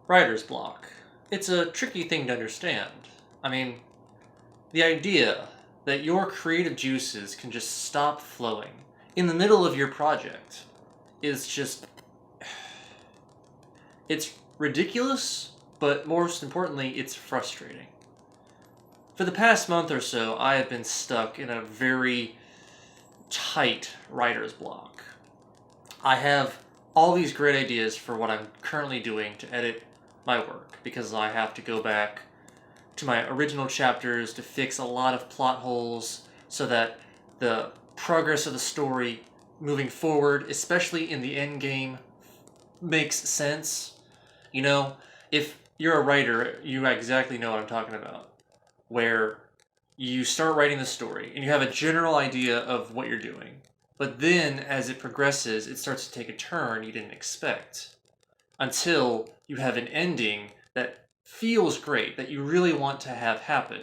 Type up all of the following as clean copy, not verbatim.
Writer's block. It's a tricky thing to understand. I mean, the idea that your creative juices can just stop flowing in the middle of your project is just. It's ridiculous, but most importantly, it's frustrating. For the past month or so, I have been stuck in a very tight writer's block. I have all these great ideas for what I'm currently doing to edit my work because I have to go back to my original chapters to fix a lot of plot holes so that the progress of the story moving forward, especially in the end game, makes sense. You know, if you're a writer, you exactly know what I'm talking about. Where you start writing the story and you have a general idea of what you're doing. But then, as it progresses, it starts to take a turn you didn't expect. Until you have an ending that feels great, that you really want to have happen.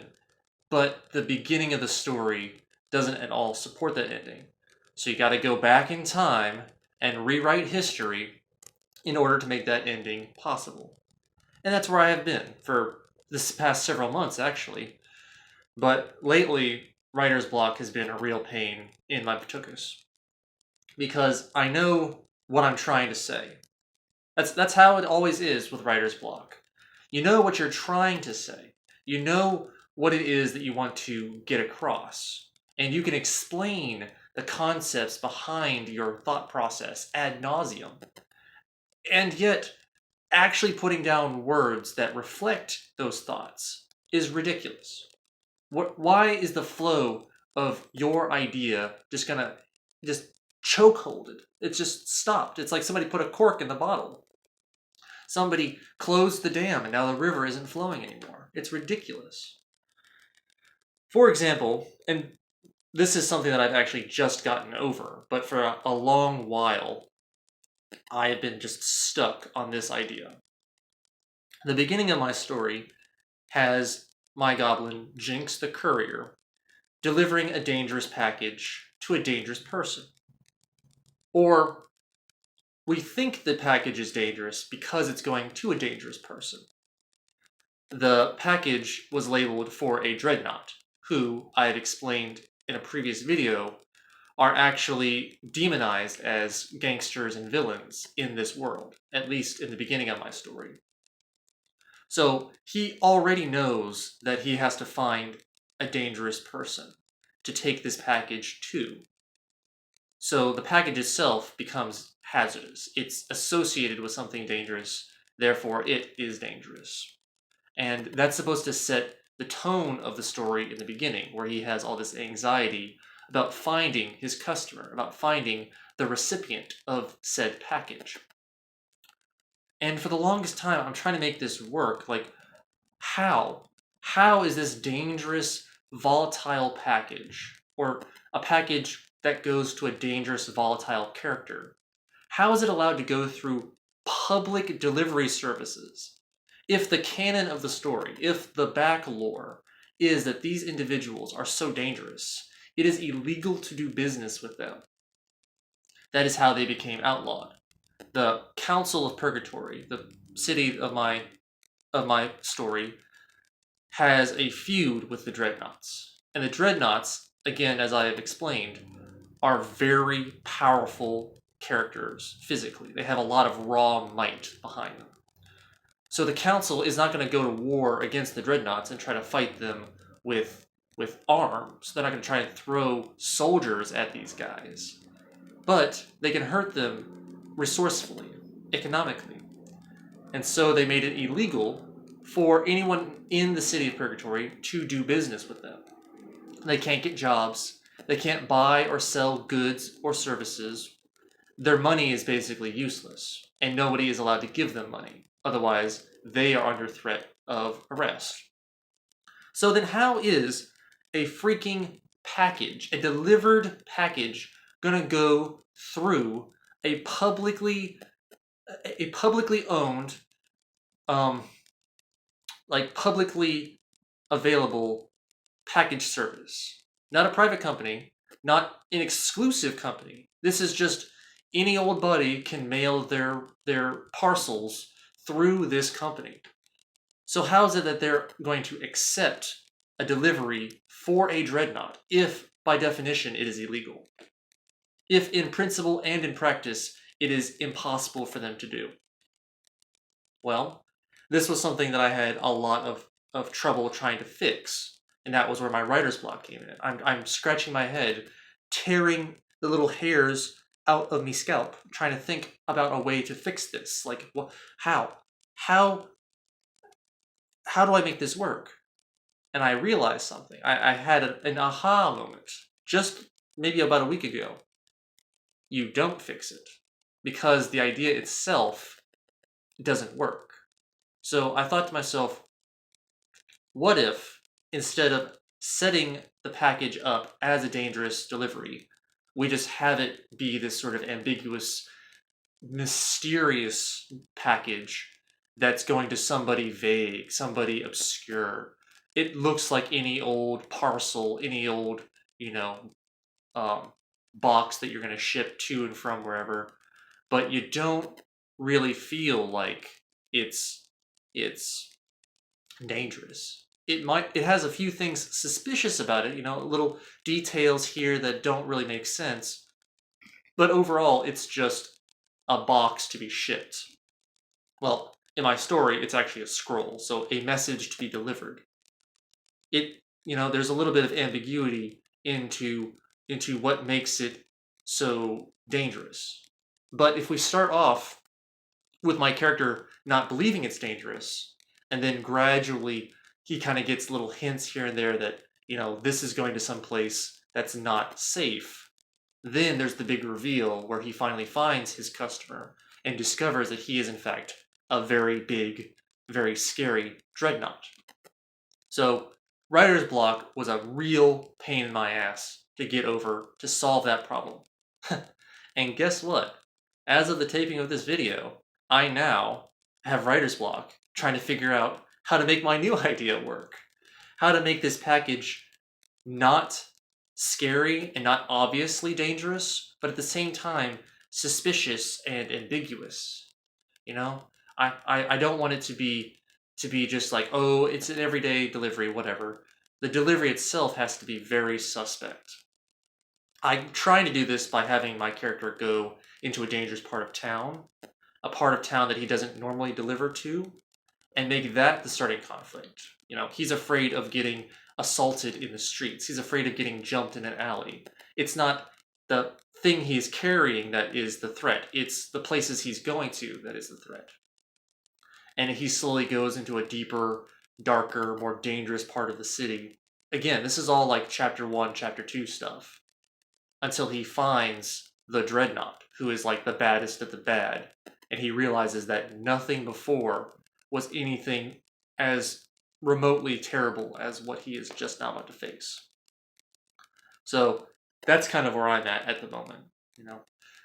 But the beginning of the story doesn't at all support that ending. So you got to go back in time and rewrite history in order to make that ending possible. And that's where I have been for this past several months, actually. But lately, writer's block has been a real pain in my patukas because I know what I'm trying to say. That's how it always is with writer's block. You know what you're trying to say. You know what it is that you want to get across. And you can explain the concepts behind your thought process ad nauseum. And yet, actually putting down words that reflect those thoughts is ridiculous. Why is the flow of your idea just gonna just chokehold it? It's just stopped. It's like somebody put a cork in the bottle. Somebody closed the dam and now the river isn't flowing anymore. It's ridiculous. For example, and this is something that I've actually just gotten over, but for a long while, I have been just stuck on this idea. The beginning of my story has my goblin, Jinx the Courier, delivering a dangerous package to a dangerous person. Or we think the package is dangerous because it's going to a dangerous person. The package was labeled for a dreadnought, who I have explained in a previous video are actually demonized as gangsters and villains in this world, at least in the beginning of my story. So he already knows that he has to find a dangerous person to take this package to. So the package itself becomes hazardous. It's associated with something dangerous, therefore it is dangerous. And that's supposed to set the tone of the story in the beginning, where he has all this anxiety about finding his customer, about finding the recipient of said package. And for the longest time, I'm trying to make this work. Like, how? How is this dangerous, volatile package, or a package that goes to a dangerous, volatile character, how is it allowed to go through public delivery services? If the canon of the story, if the back lore is that these individuals are so dangerous, it is illegal to do business with them. That is how they became outlawed. The Council of Purgatory, the city of my story, has a feud with the Dreadnoughts. And the Dreadnoughts, again, as I have explained, are very powerful characters physically. They have a lot of raw might behind them. So the Council is not going to go to war against the Dreadnoughts and try to fight them with arms. They're not going to try and throw soldiers at these guys. But they can hurt them resourcefully, economically. And so they made it illegal for anyone in the city of Purgatory to do business with them. They can't get jobs. They can't buy or sell goods or services. Their money is basically useless, and nobody is allowed to give them money. Otherwise, they are under threat of arrest. So then how is a freaking package, a delivered package, gonna go through a publicly owned, publicly available package service? Not a private company, not an exclusive company. This is just any old buddy can mail their parcels through this company. So how is it that they're going to accept a delivery for a dreadnought if, by definition, it is illegal? If in principle and in practice, it is impossible for them to do? Well, this was something that I had a lot of trouble trying to fix, and that was where my writer's block came in. I'm scratching my head, tearing the little hairs out of me scalp, trying to think about a way to fix this. Like, how? How do I make this work? And I realized something. I had an aha moment just maybe about a week ago. You don't fix it because the idea itself doesn't work. So I thought to myself, what if instead of setting the package up as a dangerous delivery, we just have it be this sort of ambiguous, mysterious package that's going to somebody vague, somebody obscure. It looks like any old parcel, any old, box that you're going to ship to and from wherever, but you don't really feel like it's dangerous. It has a few things suspicious about it, little details here that don't really make sense, but overall it's just a box to be shipped. Well, in my story, it's actually a scroll, so a message to be delivered. There's a little bit of ambiguity into what makes it so dangerous. But if we start off with my character not believing it's dangerous, and then gradually he kind of gets little hints here and there that, this is going to some place that's not safe, then there's the big reveal where he finally finds his customer and discovers that he is in fact a very big, very scary dreadnought. So writer's block was a real pain in my ass to get over to solve that problem. And guess what? As of the taping of this video, I now have writer's block trying to figure out how to make my new idea work. How to make this package not scary and not obviously dangerous, but at the same time suspicious and ambiguous. I don't want it to be just like, oh, it's an everyday delivery, whatever. The delivery itself has to be very suspect. I'm trying to do this by having my character go into a dangerous part of town, a part of town that he doesn't normally deliver to, and make that the starting conflict. He's afraid of getting assaulted in the streets. He's afraid of getting jumped in an alley. It's not the thing he's carrying that is the threat. It's the places he's going to that is the threat. And he slowly goes into a deeper, darker, more dangerous part of the city. Again, this is all like chapter 1, chapter 2 stuff. Until he finds the dreadnought, who is like the baddest of the bad. And he realizes that nothing before was anything as remotely terrible as what he is just now about to face. So that's kind of where I'm at the moment,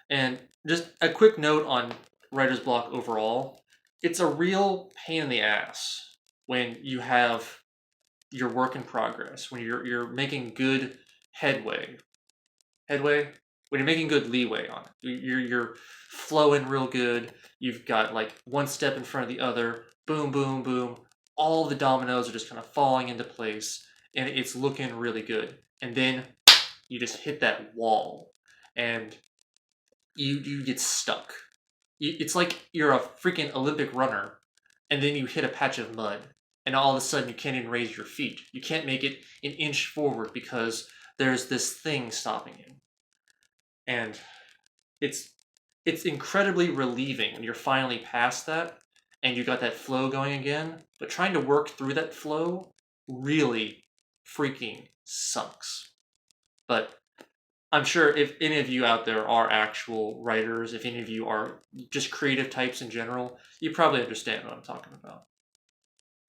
And just a quick note on writer's block overall. It's a real pain in the ass when you have your work in progress, when you're making good headway, when you're making good leeway on it. You're flowing real good. You've got like one step in front of the other. Boom, boom, boom. All the dominoes are just kind of falling into place, and it's looking really good. And then you just hit that wall, and you get stuck. It's like you're a freaking Olympic runner, and then you hit a patch of mud, and all of a sudden you can't even raise your feet. You can't make it an inch forward because there's this thing stopping you. And it's incredibly relieving when you're finally past that and you got that flow going again, but trying to work through that flow really freaking sucks. But I'm sure if any of you out there are actual writers, if any of you are just creative types in general, you probably understand what I'm talking about.